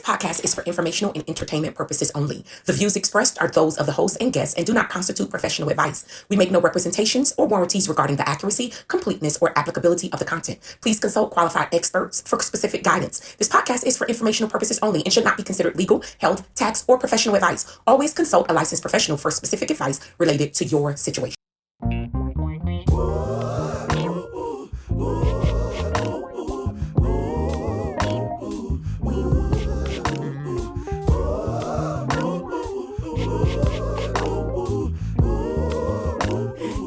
podcast is for informational and entertainment purposes only. The views expressed are those of the host and guests and do not constitute professional advice. We make no representations or warranties regarding the accuracy, completeness, or applicability of the content. Please consult qualified experts for specific guidance. This podcast is for informational purposes only and should not be considered legal, health, tax, or professional advice. Always consult a licensed professional for specific advice related to your situation.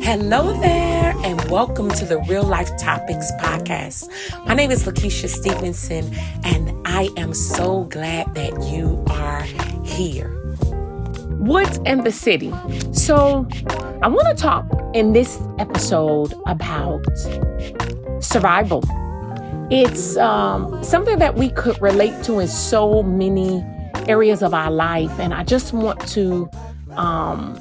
Hello there, and welcome to the Real Lyfe Topics Podcast. My name is Lakeisha Stevenson, and I am so glad that you are here. Woods and the city. So I want to talk in this episode about survival. It's something that we could relate to in so many areas of our life, and I just want to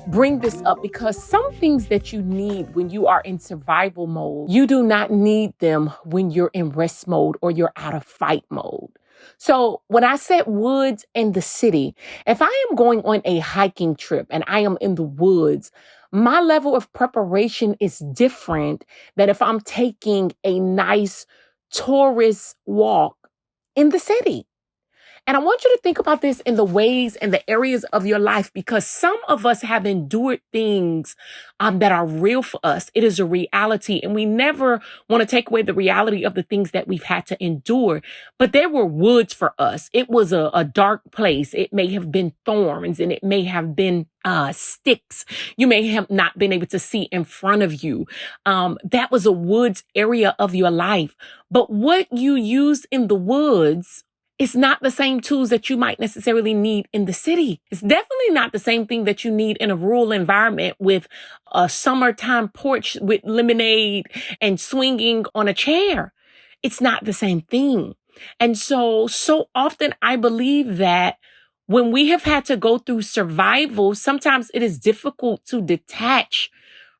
bring this up because some things that you need when you are in survival mode, you do not need them when you're in rest mode or you're out of fight mode. So when I said woods and the city, if I am going on a hiking trip and I am in the woods, my level of preparation is different than if I'm taking a nice tourist walk in the city. And I want you to think about this in the ways and the areas of your life, because some of us have endured things that are real for us. It is a reality, and we never want to take away the reality of the things that we've had to endure. But there were woods for us. It was a dark place. It may have been thorns, and it may have been sticks. You may have not been able to see in front of you. That was a woods area of your life. But what you used in the woods, it's not the same tools that you might necessarily need in the city. It's definitely not the same thing that you need in a rural environment with a summertime porch with lemonade and swinging on a chair. It's not the same thing. And so often I believe that when we have had to go through survival, sometimes it is difficult to detach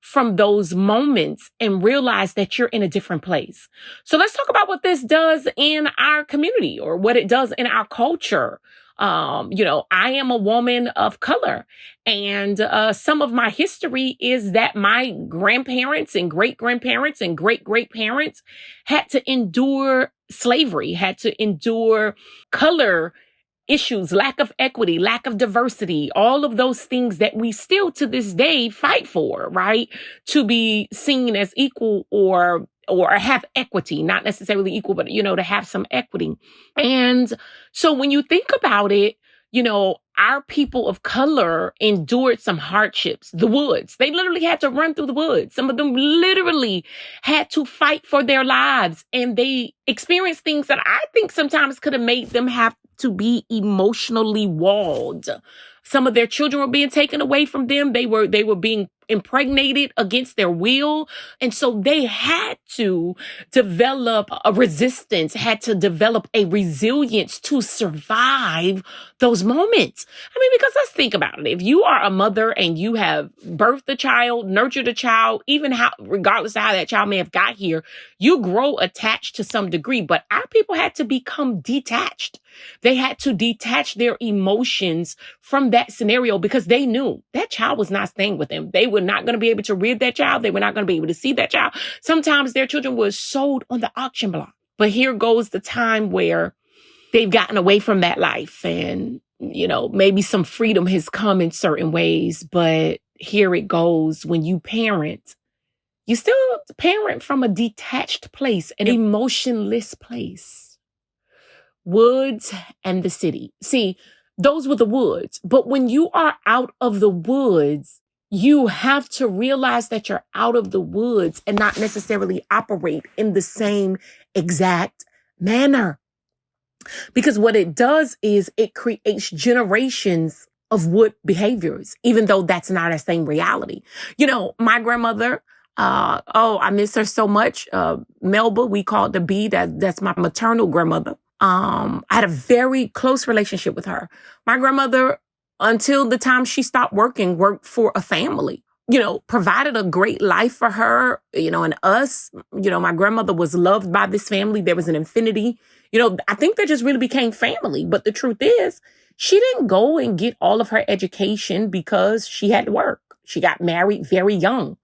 from those moments and realize that you're in a different place. So let's talk about what this does in our community or what it does in our culture. I am a woman of color, and some of my history is that my grandparents and great-grandparents and great-great-parents had to endure slavery, had to endure color issues, lack of equity, lack of diversity, all of those things that we still to this day fight for, right? To be seen as equal or have equity, not necessarily equal, but, to have some equity. And so when you think about it, our people of color endured some hardships. The woods, they literally had to run through the woods. Some of them literally had to fight for their lives, and they experienced things that I think sometimes could have made them have to be emotionally walled. Some of their children were being taken away from them. They were being impregnated against their will. And so they had to develop a resistance, had to develop a resilience to survive those moments. Because let's think about it. If you are a mother and you have birthed a child, nurtured a child, regardless of how that child may have got here, you grow attached to some degree. But our people had to become detached. They had to detach their emotions from that scenario because they knew that child was not staying with them. They were not going to be able to rear that child. They were not going to be able to see that child. Sometimes their children were sold on the auction block. But here goes the time where they've gotten away from that life, and, maybe some freedom has come in certain ways. But here it goes. When you parent, you still parent from a detached place, an emotionless place. Woods and the city. See, those were the woods. But when you are out of the woods, you have to realize that you're out of the woods and not necessarily operate in the same exact manner. Because what it does is it creates generations of wood behaviors, even though that's not the same reality. My grandmother, I miss her so much. Melba, we called the B, that's my maternal grandmother. I had a very close relationship with her. My grandmother, until the time she stopped working, worked for a family, provided a great life for her, and us. My grandmother was loved by this family. There was an infinity I think they just really became family. But the truth is, she didn't go and get all of her education because she had to work. She got married very young.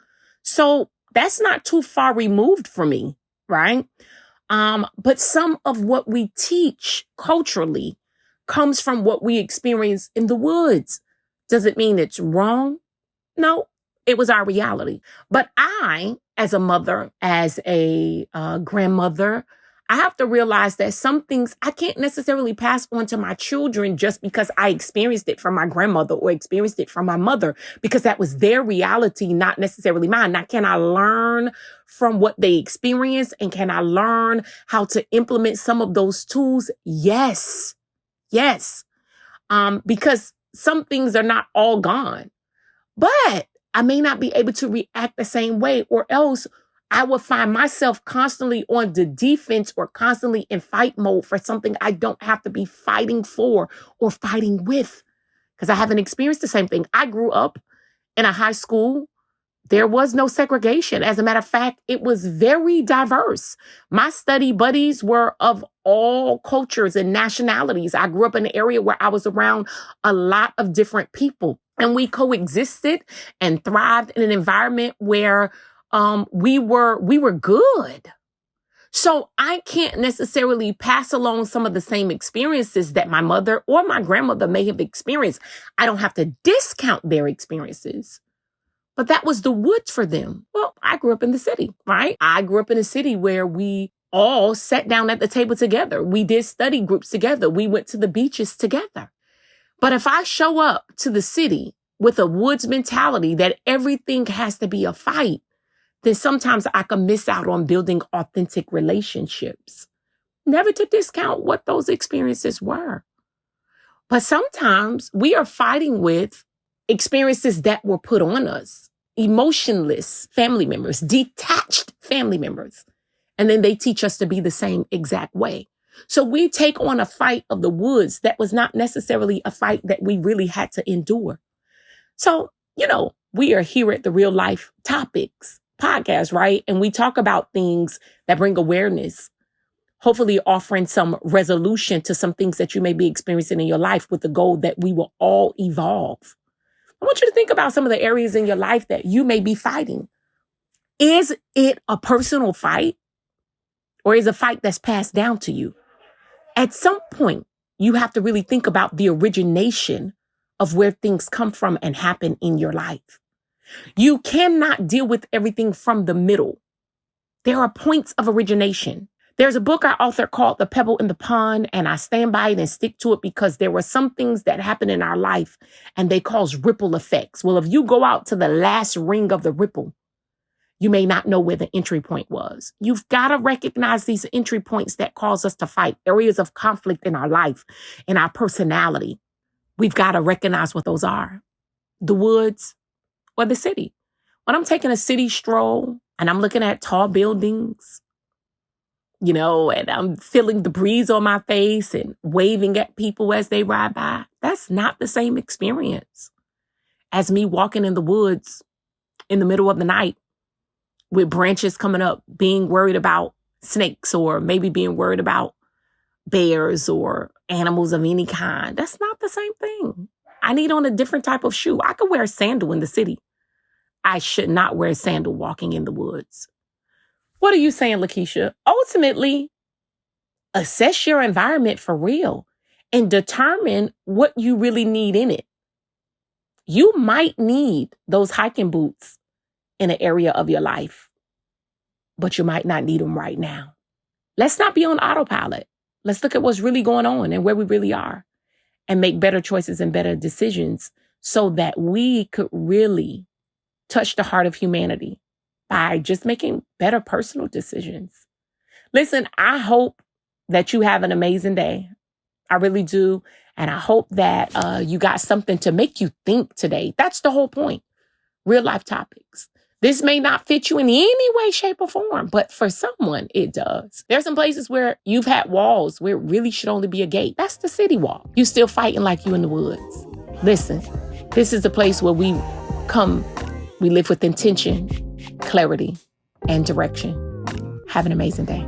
So that's not too far removed from me, right? But some of what we teach culturally comes from what we experience in the woods. Does it mean it's wrong? No, it was our reality. But I, as a mother, as a grandmother, I have to realize that some things I can't necessarily pass on to my children just because I experienced it from my grandmother or experienced it from my mother, because that was their reality, not necessarily mine. Now, can I learn from what they experienced, and can I learn how to implement some of those tools? Yes. Because some things are not all gone, but I may not be able to react the same way, or else I would find myself constantly on the defense or constantly in fight mode for something I don't have to be fighting for or fighting with, because I haven't experienced the same thing. I grew up in a high school. There was no segregation. As a matter of fact, it was very diverse. My study buddies were of all cultures and nationalities. I grew up in an area where I was around a lot of different people, and we coexisted and thrived in an environment where we were good. So I can't necessarily pass along some of the same experiences that my mother or my grandmother may have experienced. I don't have to discount their experiences, but that was the woods for them. Well, I grew up in the city, right? I grew up in a city where we all sat down at the table together. We did study groups together. We went to the beaches together. But if I show up to the city with a woods mentality that everything has to be a fight, then sometimes I can miss out on building authentic relationships. Never to discount what those experiences were. But sometimes we are fighting with experiences that were put on us, emotionless family members, detached family members. And then they teach us to be the same exact way. So we take on a fight of the woods that was not necessarily a fight that we really had to endure. So, we are here at the Real Lyfe Topics Podcast, right? And we talk about things that bring awareness, hopefully offering some resolution to some things that you may be experiencing in your life, with the goal that we will all evolve. I want you to think about some of the areas in your life that you may be fighting. Is it a personal fight, or is it a fight that's passed down to you? At some point, you have to really think about the origination of where things come from and happen in your life. You cannot deal with everything from the middle. There are points of origination. There's a book I authored called The Pebble in the Pond, and I stand by it and stick to it because there were some things that happen in our life and they cause ripple effects. Well, if you go out to the last ring of the ripple, you may not know where the entry point was. You've got to recognize these entry points that cause us to fight, areas of conflict in our life, in our personality. We've got to recognize what those are. The woods or the city. When I'm taking a city stroll and I'm looking at tall buildings, and I'm feeling the breeze on my face and waving at people as they ride by, that's not the same experience as me walking in the woods in the middle of the night with branches coming up, being worried about snakes, or maybe being worried about bears or animals of any kind. That's not the same thing. I need on a different type of shoe. I could wear a sandal in the city. I should not wear a sandal walking in the woods. What are you saying, Lakeisha? Ultimately, assess your environment for real and determine what you really need in it. You might need those hiking boots in an area of your life, but you might not need them right now. Let's not be on autopilot. Let's look at what's really going on and where we really are, and make better choices and better decisions so that we could really touch the heart of humanity by just making better personal decisions. Listen, I hope that you have an amazing day. I really do. And I hope that you got something to make you think today. That's the whole point. Real life topics. This may not fit you in any way, shape, or form, but for someone, it does. There's some places where you've had walls where it really should only be a gate. That's the city wall. You still fighting like you in the woods. Listen, this is the place where we live with intention, clarity, and direction. Have an amazing day.